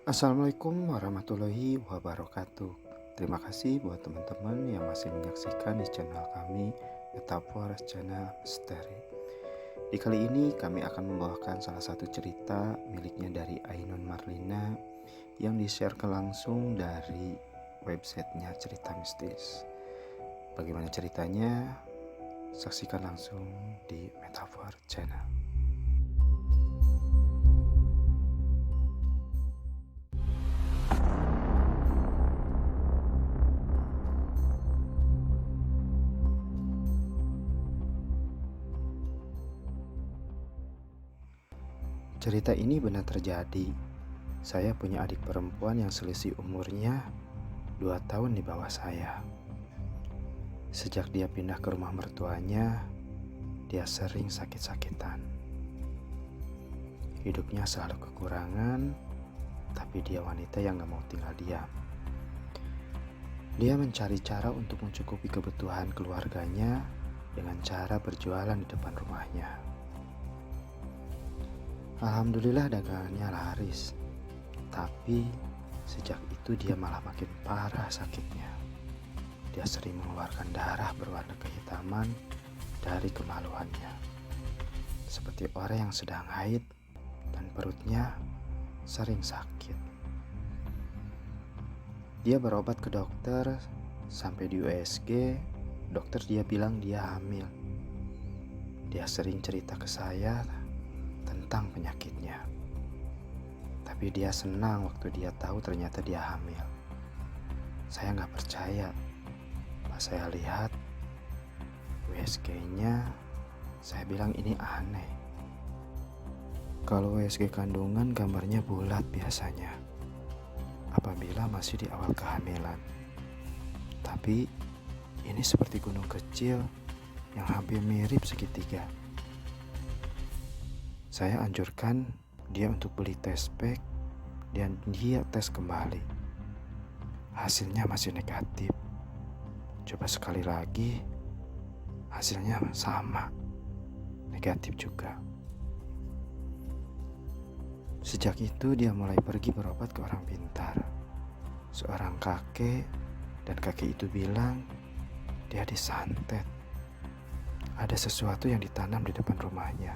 Assalamualaikum warahmatullahi wabarakatuh. Terima kasih buat teman-teman yang masih menyaksikan di channel kami, Metaphor Channel Misteri. Di kali ini kami akan membawakan salah satu cerita miliknya dari Ainun Marlina yang di-share langsung dari websitenya Cerita Mistis. Bagaimana ceritanya? Saksikan langsung di Metaphor Channel. Cerita ini benar terjadi. Saya punya adik perempuan yang selisih umurnya 2 tahun di bawah saya. Sejak dia pindah ke rumah mertuanya, dia sering sakit-sakitan. Hidupnya selalu kekurangan, tapi dia wanita yang gak mau tinggal diam. Dia mencari cara untuk mencukupi kebutuhan keluarganya dengan cara berjualan di depan rumahnya. Alhamdulillah dagangannya laris, tapi sejak itu dia malah makin parah sakitnya. Dia sering mengeluarkan darah berwarna kehitaman dari kemaluannya, seperti orang yang sedang haid, dan perutnya sering sakit. Dia berobat ke dokter, sampai di USG, dokter dia bilang dia hamil. Dia sering cerita ke saya tentang penyakitnya, tapi dia senang waktu dia tahu ternyata dia hamil. Saya gak percaya. Pas saya lihat USG-nya, saya bilang ini aneh. Kalau USG kandungan gambarnya bulat biasanya, apabila masih di awal kehamilan. Tapi ini seperti gunung kecil yang hampir mirip segitiga. Saya anjurkan dia untuk beli test pack dan dia tes kembali. Hasilnya masih negatif. Coba sekali lagi, hasilnya sama, negatif juga. Sejak itu dia mulai pergi berobat ke orang pintar, seorang kakek, dan kakek itu bilang dia disantet. Ada sesuatu yang ditanam di depan rumahnya.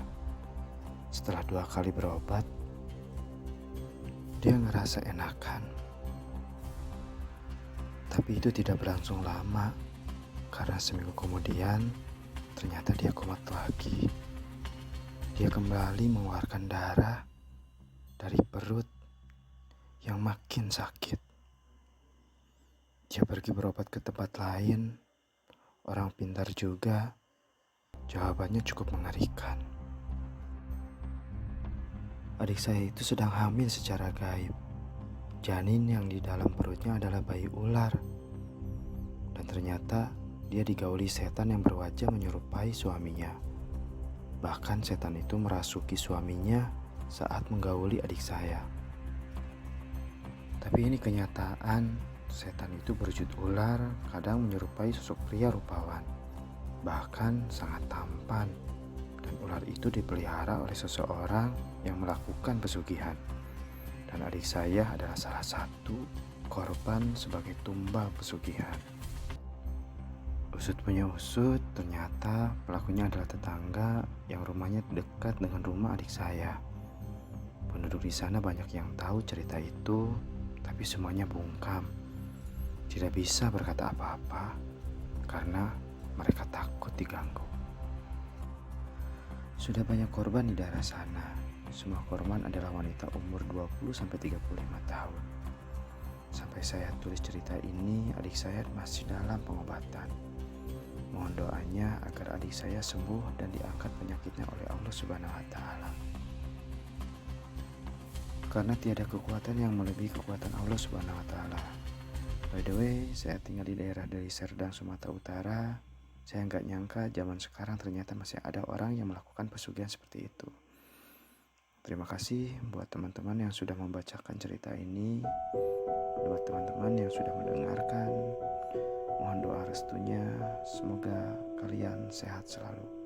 Setelah 2 kali berobat, dia ngerasa enakan. Tapi itu tidak berlangsung lama, karena seminggu kemudian ternyata dia kumat lagi. Dia kembali mengeluarkan darah dari perut yang makin sakit. Dia pergi berobat ke tempat lain, orang pintar juga. Jawabannya cukup mengerikan. Adik saya itu sedang hamil secara gaib. Janin yang di dalam perutnya adalah bayi ular. Dan ternyata dia digauli setan yang berwajah menyerupai suaminya. Bahkan setan itu merasuki suaminya saat menggauli adik saya. Tapi ini kenyataan, setan itu berwujud ular, kadang menyerupai sosok pria rupawan, bahkan sangat tampan. Dan ular itu dipelihara oleh seseorang yang melakukan pesugihan. Dan adik saya adalah salah satu korban sebagai tumbal pesugihan. Usut punya usut, ternyata pelakunya adalah tetangga yang rumahnya dekat dengan rumah adik saya. Penduduk di sana banyak yang tahu cerita itu, tapi semuanya bungkam. Tidak bisa berkata apa-apa karena mereka takut diganggu. Sudah banyak korban di daerah sana. Semua korban adalah wanita umur 20-35 tahun. Sampai saya tulis cerita ini, adik saya masih dalam pengobatan. Mohon doanya agar adik saya sembuh dan diangkat penyakitnya oleh Allah Subhanahu wa Ta'ala. Karena tiada kekuatan yang melebihi kekuatan Allah Subhanahu wa Ta'ala. By the way, saya tinggal di daerah Deli Serdang, Sumatera Utara. Saya nggak nyangka zaman sekarang ternyata masih ada orang yang melakukan pesugihan seperti itu. Terima kasih buat teman-teman yang sudah membacakan cerita ini. Buat teman-teman yang sudah mendengarkan, mohon doa restunya. Semoga kalian sehat selalu.